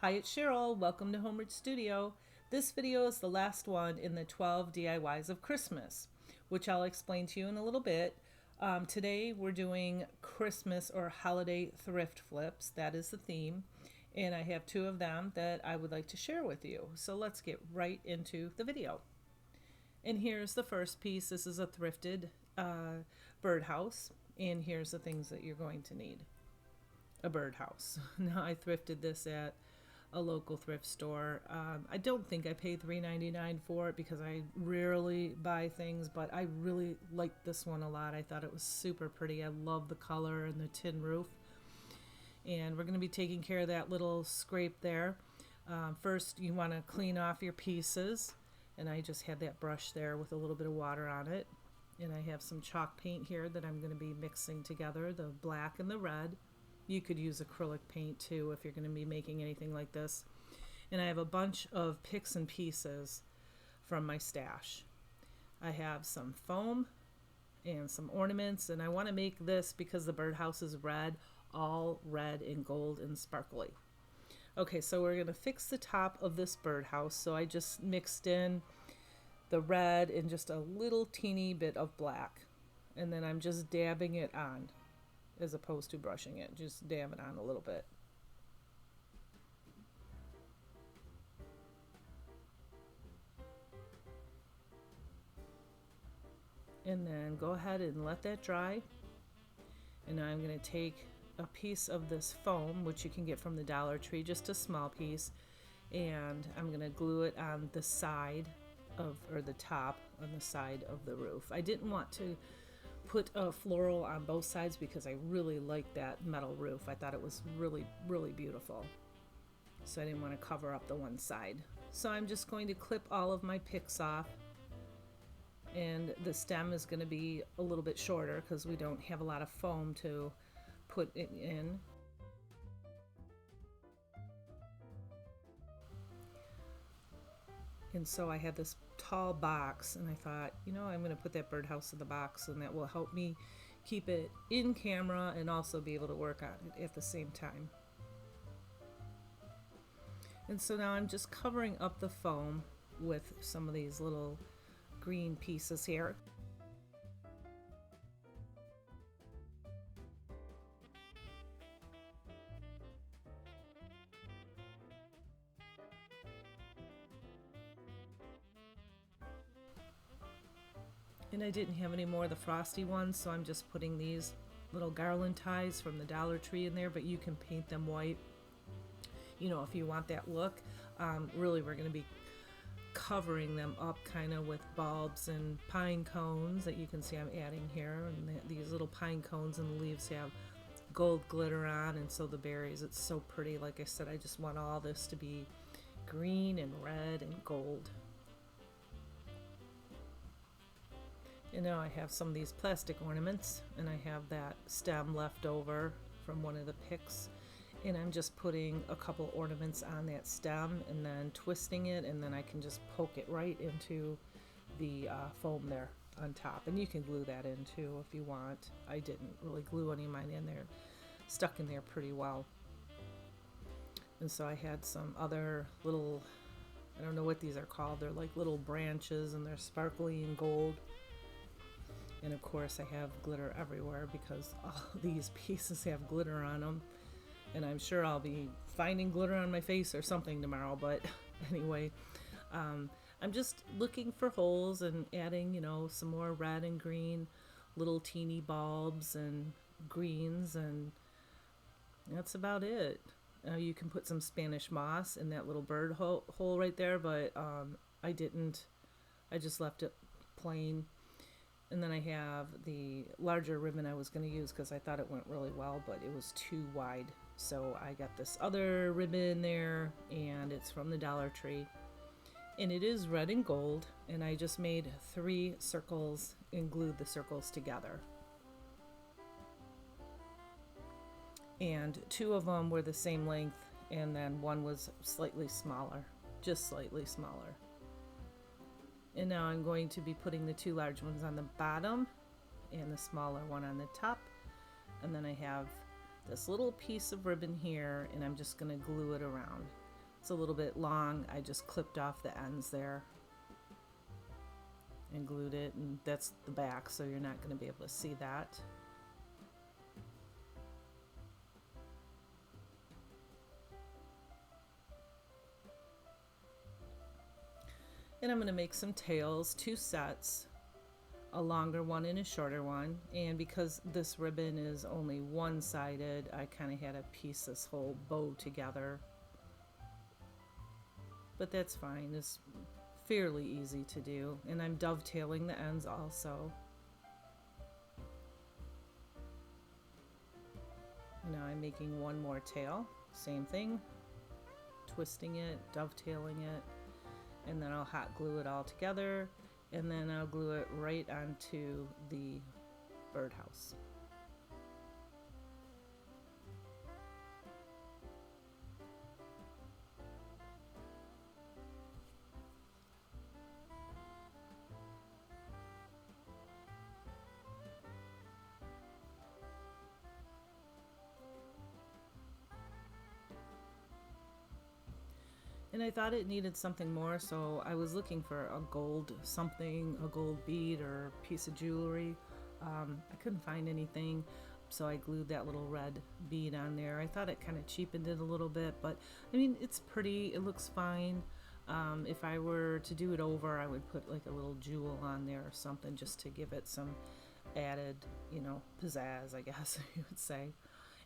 Hi, it's Cheryl. Welcome to Homeward Studio. This video is the last one in the 12 DIYs of Christmas, which I'll explain to you in a little bit. Today we're doing Christmas or holiday thrift flips. That is the theme. And I have two of them that I would like to share with you. So let's get right into the video. And here's the first piece. This is a thrifted birdhouse. And here's the things that you're going to need. A birdhouse. Now I thrifted this at a local thrift store. I don't think I paid $3.99 for it because I rarely buy things, but I really liked this one a lot. I thought it was super pretty. I love the color and the tin roof. And we're going to be taking care of that little scrape there. First, you want to clean off your pieces. And I just had that brush there with a little bit of water on it. And I have some chalk paint here that I'm going to be mixing together, the black and the red. You could use acrylic paint too if you're going to be making anything like this. And I have a bunch of picks and pieces from my stash. I have some foam and some ornaments, and I want to make this because the birdhouse is red, all red and gold and sparkly. Okay, so we're going to fix the top of this birdhouse. So I just mixed in the red and just a little teeny bit of black. And then I'm just dabbing it on, as opposed to brushing it. Just dab it on a little bit. And then go ahead and let that dry. And now I'm going to take a piece of this foam, which you can get from the Dollar Tree, just a small piece, and I'm going to glue it on the side of, or the top on the side of the roof. I didn't want to put a floral on both sides because I really liked that metal roof. I thought it was really, really beautiful. So I didn't want to cover up the one side. So I'm just going to clip all of my picks off. And the stem is going to be a little bit shorter because we don't have a lot of foam to put it in. And so I had this tall box, and I thought, you know, I'm going to put that birdhouse in the box, and that will help me keep it in camera and also be able to work on it at the same time. And so now I'm just covering up the foam with some of these little green pieces here. And I didn't have any more of the frosty ones, so I'm just putting these little garland ties from the Dollar Tree in there, but you can paint them white, you know, if you want that look. Really, we're going to be covering them up kind of with bulbs and pine cones that you can see I'm adding here. And these little pine cones and the leaves have gold glitter on, and so the berries, it's so pretty. Like I said, I just want all this to be green and red and gold. And now I have some of these plastic ornaments, and I have that stem left over from one of the picks, and I'm just putting a couple ornaments on that stem and then twisting it, and then I can just poke it right into the foam there on top. And you can glue that in too if you want. I didn't really glue any of mine in there, stuck in there pretty well. And so I had some other little, I don't know what these are called, they're like little branches, and they're sparkly and gold. And of course I have glitter everywhere because all these pieces have glitter on them. And I'm sure I'll be finding glitter on my face or something tomorrow. But anyway, I'm just looking for holes and adding, you know, some more red and green, little teeny bulbs and greens. And that's about it. You can put some Spanish moss in that little bird hole right there. But I didn't. I just left it plain. And then I have the larger ribbon I was going to use because I thought it went really well, but it was too wide. So I got this other ribbon there, and it's from the Dollar Tree. And it is red and gold, and I just made 3 circles and glued the circles together. And 2 of them were the same length, and then one was slightly smaller, just slightly smaller. And now I'm going to be putting the 2 large ones on the bottom and the smaller one on the top. And then I have this little piece of ribbon here, and I'm just going to glue it around. It's a little bit long. I just clipped off the ends there and glued it, and that's the back, so you're not going to be able to see that. And I'm going to make some tails, 2 sets, a longer one and a shorter one. And because this ribbon is only one-sided, I kind of had to piece this whole bow together. But that's fine, it's fairly easy to do. And I'm dovetailing the ends also. Now I'm making one more tail, same thing, twisting it, dovetailing it, and then I'll hot glue it all together, and then I'll glue it right onto the birdhouse. And I thought it needed something more, so I was looking for a gold something, a gold bead or piece of jewelry. I couldn't find anything, so I glued that little red bead on there. I thought it kind of cheapened it a little bit, but I mean, it's pretty, it looks fine. If I were to do it over, I would put like a little jewel on there or something just to give it some added, you know, pizzazz, I guess you would say.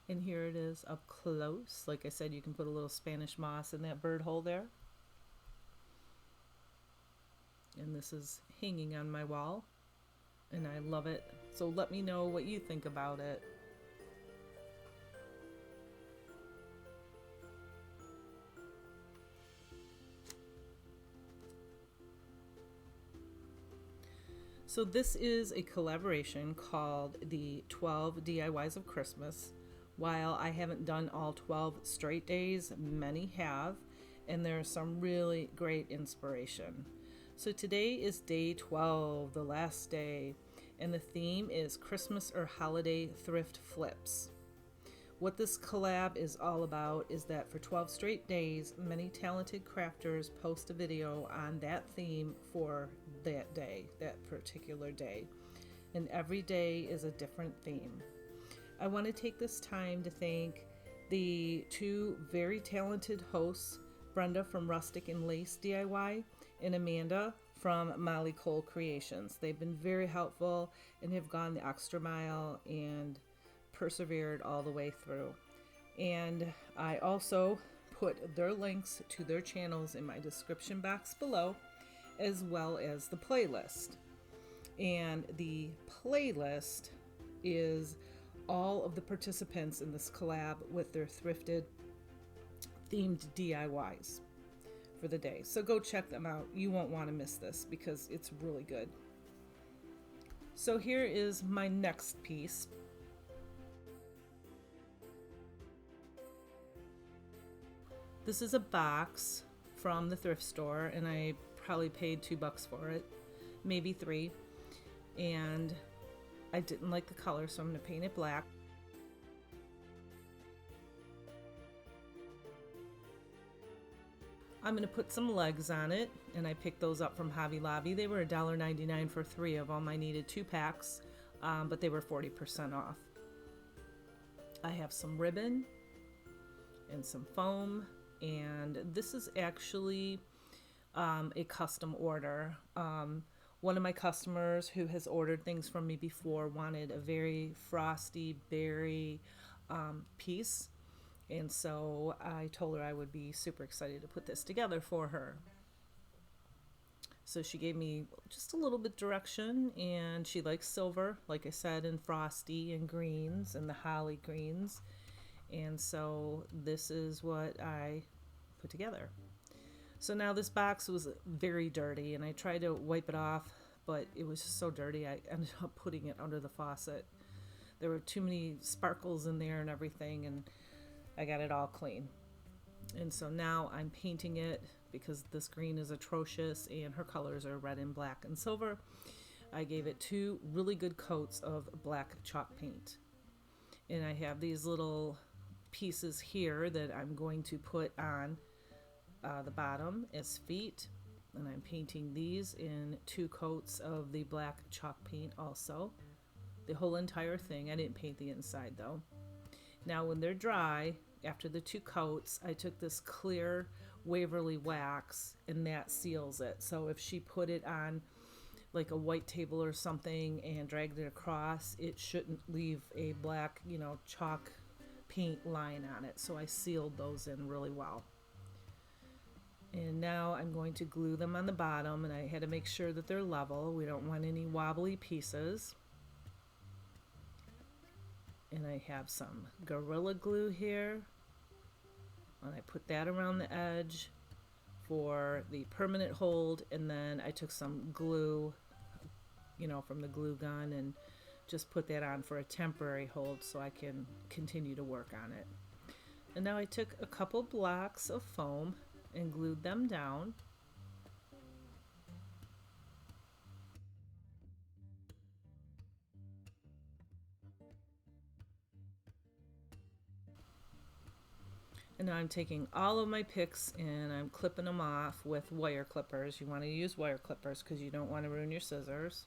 And here it is up close. Like I said, you can put a little Spanish moss in that bird hole there. And this is hanging on my wall, and I love it. So let me know what you think about it. So this is a collaboration called the 12 DIYs of Christmas. While I haven't done all 12 straight days, many have, and there's some really great inspiration. So today is day 12, the last day, and the theme is Christmas or holiday thrift flips. What this collab is all about is that for 12 straight days, many talented crafters post a video on that theme for that day, that particular day. And every day is a different theme. I want to take this time to thank the 2 very talented hosts, Brenda from Rustic and Lace DIY and Amanda from Molly Cole Creations. They've been very helpful and have gone the extra mile and persevered all the way through. And I also put their links to their channels in my description box below, as well as the playlist. And the playlist is all of the participants in this collab with their thrifted themed DIYs for the day. So go check them out. You won't want to miss this because it's really good. So here is my next piece. This is a box from the thrift store, and I probably paid $2 for it, maybe 3. And I didn't like the color, so I'm going to paint it black. I'm going to put some legs on it, and I picked those up from Hobby Lobby. They were $1.99 for 3 of them. I needed 2 packs, but they were 40% off. I have some ribbon and some foam, and this is actually a custom order. One of my customers who has ordered things from me before wanted a very frosty berry piece, and so I told her I would be super excited to put this together for her. So she gave me just a little bit direction, and she likes silver, like I said, and frosty and greens and the holly greens, and so this is what I put together. So now this box was very dirty, and I tried to wipe it off, but it was just so dirty I ended up putting it under the faucet. There were too many sparkles in there and everything, and I got it all clean. And so now I'm painting it because this green is atrocious and her colors are red and black and silver. I gave it 2 really good coats of black chalk paint. And I have these little pieces here that I'm going to put on the bottom as feet, and I'm painting these in 2 coats of the black chalk paint also. The whole entire thing. I didn't paint the inside though. Now when they're dry, after the 2 coats, I took this clear Waverly wax and that seals it. So if she put it on like a white table or something and dragged it across, it shouldn't leave a black, chalk paint line on it. So I sealed those in really well. And now I'm going to glue them on the bottom, and I had to make sure that they're level. We don't want any wobbly pieces. And I have some Gorilla Glue here, and I put that around the edge for the permanent hold, and then I took some glue, from the glue gun, and just put that on for a temporary hold so I can continue to work on it. And now I took a couple blocks of foam and glued them down. And now I'm taking all of my picks and I'm clipping them off with wire clippers. You want to use wire clippers because you don't want to ruin your scissors.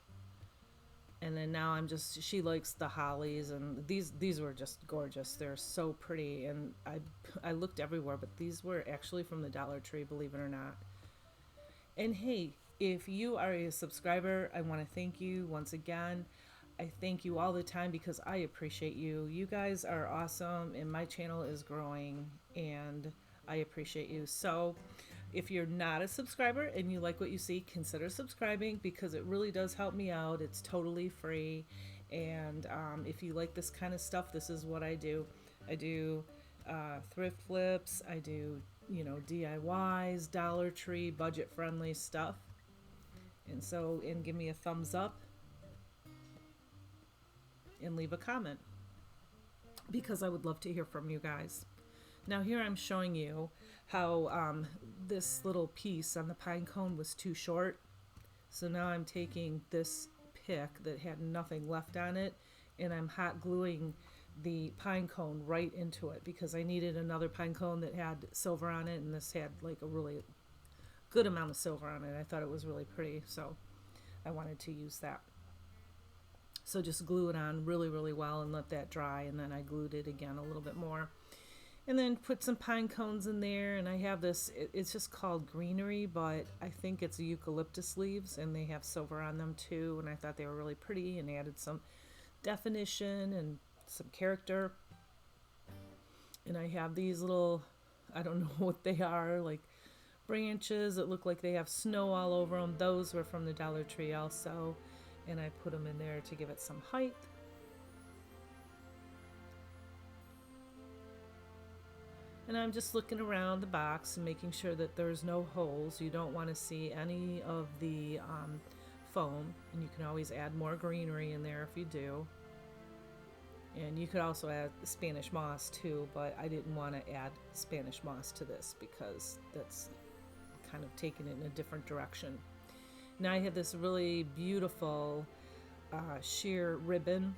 And then now she likes the hollies, and these were just gorgeous. They're so pretty, and I looked everywhere, but these were actually from the Dollar Tree, believe it or not. And hey, if you are a subscriber, I want to thank you once again. I thank you all the time because I appreciate you. You guys are awesome, and my channel is growing, and I appreciate you. So if you're not a subscriber and you like what you see, consider subscribing because it really does help me out. It's totally free. And if you like this kind of stuff, this is what I do. I do thrift flips. I do, DIYs, Dollar Tree, budget-friendly stuff. And give me a thumbs up and leave a comment because I would love to hear from you guys. Now here I'm showing you how this little piece on the pine cone was too short. So now I'm taking this pick that had nothing left on it, and I'm hot gluing the pine cone right into it because I needed another pine cone that had silver on it, and this had like a really good amount of silver on it. I thought it was really pretty, so I wanted to use that. So just glue it on really, really well and let that dry, and then I glued it again a little bit more. And then put some pine cones in there, and I have this, it's just called greenery, but I think it's eucalyptus leaves, and they have silver on them too, and I thought they were really pretty and added some definition and some character. And I have these little, I don't know what they are, like branches that look like they have snow all over them. Those were from the Dollar Tree also, and I put them in there to give it some height. And I'm just looking around the box and making sure that there's no holes. You don't want to see any of the foam, and you can always add more greenery in there if you do. And you could also add the Spanish moss too, but I didn't want to add Spanish moss to this because that's kind of taken it in a different direction. Now I have this really beautiful sheer ribbon.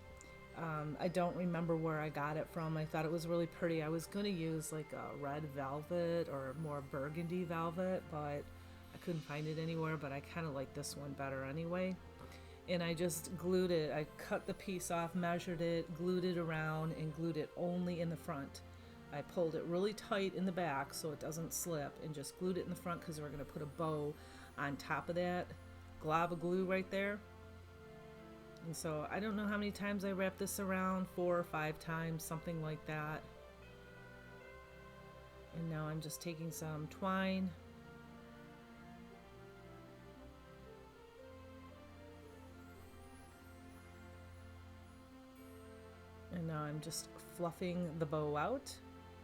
I don't remember where I got it from. I thought it was really pretty. I was going to use like a red velvet or more burgundy velvet, but I couldn't find it anywhere, but I kind of like this one better anyway. And I just glued it. I cut the piece off, measured it, glued it around, and glued it only in the front. I pulled it really tight in the back so it doesn't slip, and just glued it in the front because we're going to put a bow on top of that glob of glue right there. And so I don't know how many times I wrapped this around, 4 or 5 times, something like that. And now I'm just taking some twine and now I'm just fluffing the bow out,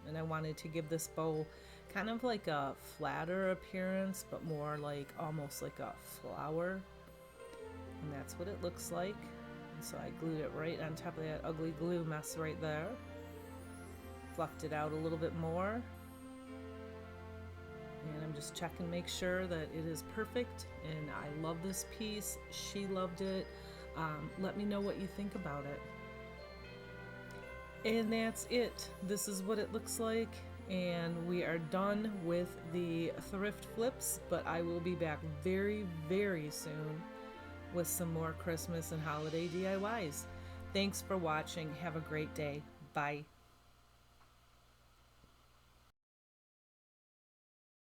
and I wanted to give this bow kind of like a flatter appearance, but more like almost like a flower. And that's what it looks like. And so I glued it right on top of that ugly glue mess right there. Fluffed it out a little bit more. And I'm just checking, make sure that it is perfect. And I love this piece. She loved it. Let me know what you think about it. And that's it. This is what it looks like. And we are done with the thrift flips, but I will be back very, very soon with some more Christmas and holiday DIYs. Thanks for watching. Have a great day. Bye.